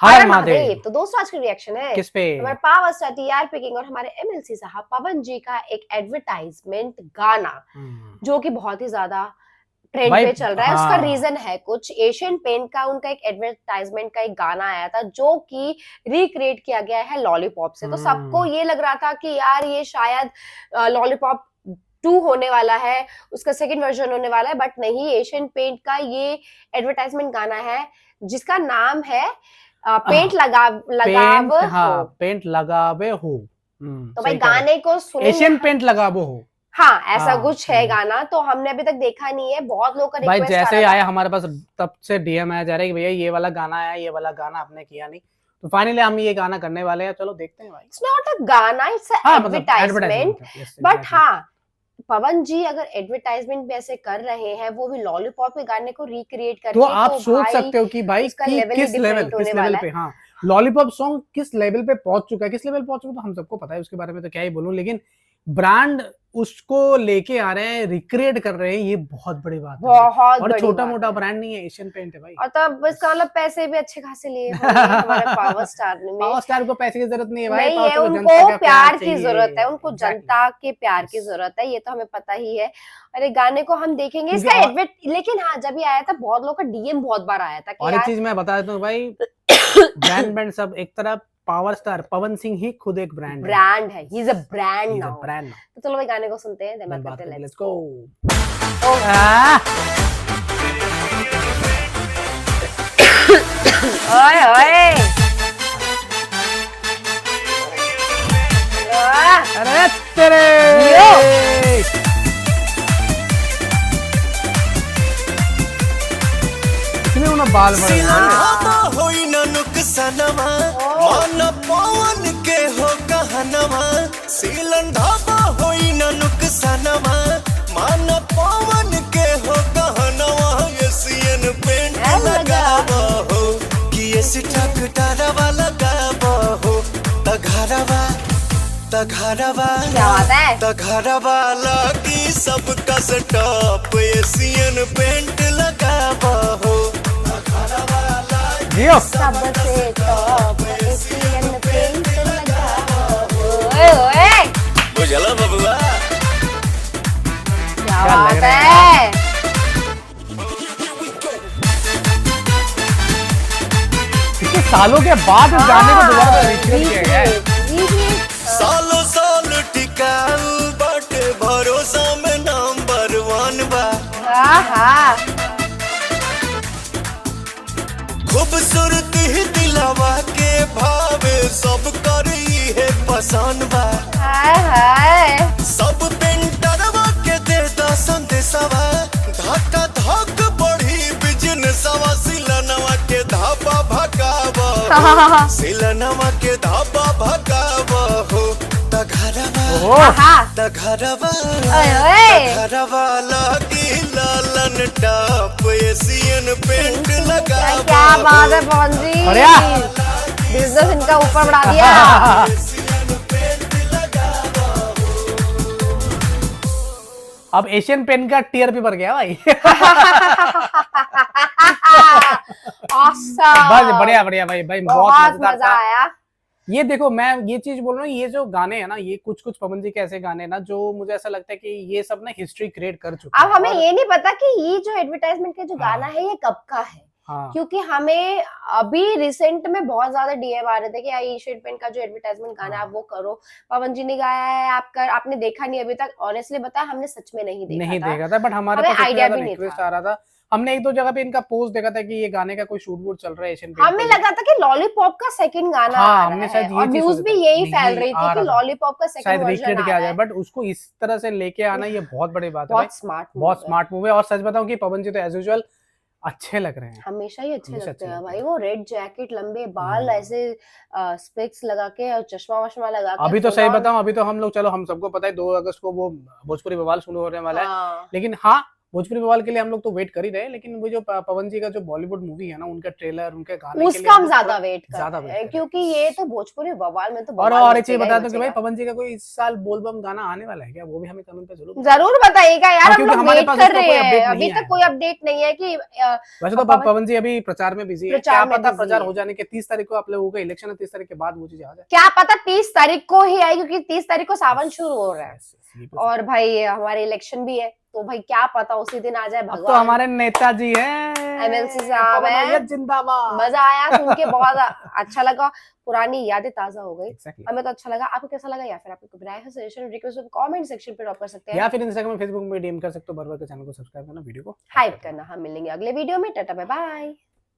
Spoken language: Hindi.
हर महादेव। तो दोस्तों आज की रिएक्शन है किस पे? हमारे पावर स्टार टीआरपी किंग और हमारे एमएलसी साहब पवन जी का एक एडवर्टाइजमेंट गाना जो कि बहुत ही ज्यादा ट्रेंड भाई पे चल रहा है। हाँ। उसका रीजन है कुछ एशियन पेंट का उनका एक एडवर्टाइजमेंट का एक गाना आया था जो कि रिक्रिएट किया गया है लॉलीपॉप से। तो सबको ये लग रहा था कि यार ये शायद लॉलीपॉप 2 होने वाला है, उसका सेकंड वर्जन होने वाला है, बट नहीं, एशियन पेंट का ये एडवर्टाइजमेंट गाना है जिसका नाम है पेंट लगावे हो। पेंट लगावे हो। तो भाई गाने को सुनेंगे। एशियन पेंट लगावो हो। हाँ, ऐसा कुछ है गाना। तो हमने अभी तक देखा नहीं है, बहुत लोगों का भाई रिक्वेस्ट जैसे ही आया हमारे पास तब से डीएम आया जा रहा है कि भैया ये वाला गाना आया, ये वाला गाना आपने किया नहीं, तो फाइनली हम ये गाना करने वाले हैं। चलो देखते हैं भाई। इट्स नॉट अ गाना, इट्स अ एडवर्टाइजमेंट। बट हाँ, पवन जी अगर एडवर्टाइजमेंट भी ऐसे कर रहे हैं, वो भी लॉलीपॉप के गाने को रिक्रिएट करके, तो आप सोच सकते हो कि भाई किस लेवल पे हाँ लॉलीपॉप सॉन्ग किस लेवल पे पहुंच चुका है। किस लेवल पहुंच चुका है तो हम सबको पता है, उसके बारे में तो क्या ही बोलूं, लेकिन ब्रांड उसको लेके आ रहे हैं, रिक्रिएट कर रहे हैं, ये बहुत बड़ी बात है। बहुत और छोटा मोटा ब्रांड नहीं है, एशियन पेंट है भाई। और तब इसका मतलब पैसे भी अच्छे खासे लिए होंगे हमारे पावर स्टार ने। पावर स्टार को पैसे की जरूरत नहीं है भाई, नहीं है, उनको प्यार की जरूरत है, उनको जनता के प्यार की जरूरत है, ये तो हमें पता ही है। अरे गाने को हम देखेंगे इसका एडवर्ट, लेकिन हाँ जब ये आया था बहुत लोगों का डीएम बहुत बार आया था कि और एक चीज मैं बता देता हूँ भाई, ब्रांड सब एक तरफ, पावर स्टार पवन सिंह ही खुद एक ब्रांड है। He is a brand now. तो चलो भाई गाने को सुनते हैं, देन बात करते हैं। Let's go. ओए ओए, अरे तेरे कितने उन्हें बाल बड़े होई न नुकसानवा मन पवन के हो कहनवा, सीलन ढाबा होई न नुकसानवा मन पवन के हो कहनवा, एशियन पेंट लगावा हो कि एसी ट्रैक्टरवा लगावा हो, तघरवा लगी सबका स्टॉप, एशियन पेंट लगावा हो, सबसे टॉप एशियन पेंट लगावा हो। ओए ओए, बुझला बबुआ, क्या बात है। सालों के बाद इस गाने को दोबारा रिक्रिएट किया गया है। सालों साल टिकाऊ बाटे, भरोसा में नंबर 1 बा। खूबसूरती ही दिलावा के भावे, सब करी है पसंद बा। सब पेंटरवा के देता संदेशवा, धक्का धक बढ़ी बिजनेसवा, सिलनवा के धापा भगावा, सिलनवा के धापा भगावा हो, तघरवा लगी लालन टॉप, एशियन पेंट लगावा। क्या बात है पवन जी, बिजनेस इनका ऊपर बढ़ा दिया। अब एशियन पेन का टीआरपी बढ़ गया भाई। awesome. बढ़िया भाई बहुत मजा आया। ये देखो, मैं ये चीज बोल रहा हूँ, ये जो गाने हैं ना, ये कुछ पवन जी के ऐसे गाने हैं ना जो मुझे ऐसा लगता है कि ये सब ना हिस्ट्री क्रिएट कर चुके हैं। अब हमें ये नहीं पता कि ये जो एडवर्टाइजमेंट का जो गाना है ये कब का है। क्योंकि हमें अभी रिसेंट में बहुत ज्यादा डीएम आ रहे थे कि एशियन पेंट का जो एडवर्टाइजमेंट गाना आप वो करो, पवन जी ने गाया है, आपने देखा नहीं अभी तक। ऑनेस्टली बताया, हमने सच में नहीं देखा था, बट हमारे पास आइडिया भी नहीं रिक्वेस्ट आ रहा था। हमने एक दो जगह पे इनका पोस्ट देखा था कि ये गाने का कोई शूट वूट चल रहा है एशियन पेंट। हमें लगा था कि लॉलीपॉप का सेकंड गाना आ रहा है, और न्यूज भी यही फैल रही थी कि लॉलीपॉप का सेकंड वर्जन आ रहा है। बट उसको इस तरह से लेके आना ये बहुत बड़ी बात है, बहुत स्मार्ट मूव है। और सच बताऊं कि पवन जी तो एज यूजुअल अच्छे लग रहे हैं, हमेशा ही अच्छे लगते हैं भाई। वो रेड जैकेट, लंबे बाल, ऐसे स्पेक्स लगा के और चश्मा वश्मा लगा के। अभी तो सही बताऊं, अभी तो हम लोग, चलो हम सबको पता है 2 अगस्त को वो भोजपुरी बवाल शुरू होने वाला है, लेकिन हाँ भोजपुरी बवाल के लिए हम लोग तो वेट कर ही रहे हैं, लेकिन वो जो पवन जी का जो बॉलीवुड मूवी है ना, उनका ट्रेलर, उनके गाने के लिए उसका हम लोग ज्यादा थोड़ा वेट कर ज्यादा रहे वेट हैं, कर रहे क्योंकि ये तो भोजपुरी बवाल में तो हैं। बवाल और एक चीज मचेगा बता ही दूं कि भाई मचेगा। पवन जी का कोई इस साल बोलबम गाना आने वाला है क्या, वो भी हमें कमेंट पे जरूर जरूर बताइएगा यार, हाँ, हम क्योंकि लोग हमारे वेट पास कर उसका रहे कोई हैं, अपडेट अभी नहीं तक आया कोई अपडेट नहीं है कि वैसे तो पवन जी अभी प्रचार में बिजी है, क्या प्रचार में पता busy प्रचार है। हो जाने के 30 तारीख को आप लोगों का इलेक्शन है, 30 तारीख के बाद वो चीज आ जाए। क्या पता 30 तारीख को ही आए, क्योंकि 30 तारीख को सावन शुरू हो रहा है Yes, yes, ये तो और भाई हमारे इलेक्शन भी है, तो भाई क्या पता उसी दिन आ जाए अब तो भगवान। हमारे नेताजी हैं, MLC साहब पवन हैं। भैया जिंदाबाद। मजा आया सुन के, बहुत अच्छा लगा, पुरानी यादें ताजा हो गई। Exactly. हमें तो अच्छा लगा, आपको कैसा लगा, या फिर आपको कोई राय है, सजेशन, रिक्वेस्ट कमेंट सेक्शन पे ड्रॉप कर सकते हैं, या फिर इंस्टाग्राम फेसबुक में डीएम कर सकते हो, भर भर के चैनल को सब्सक्राइब करना, वीडियो को हाइप करना। हम मिलेंगे अगले वीडियो में, टाटा बाय बाय।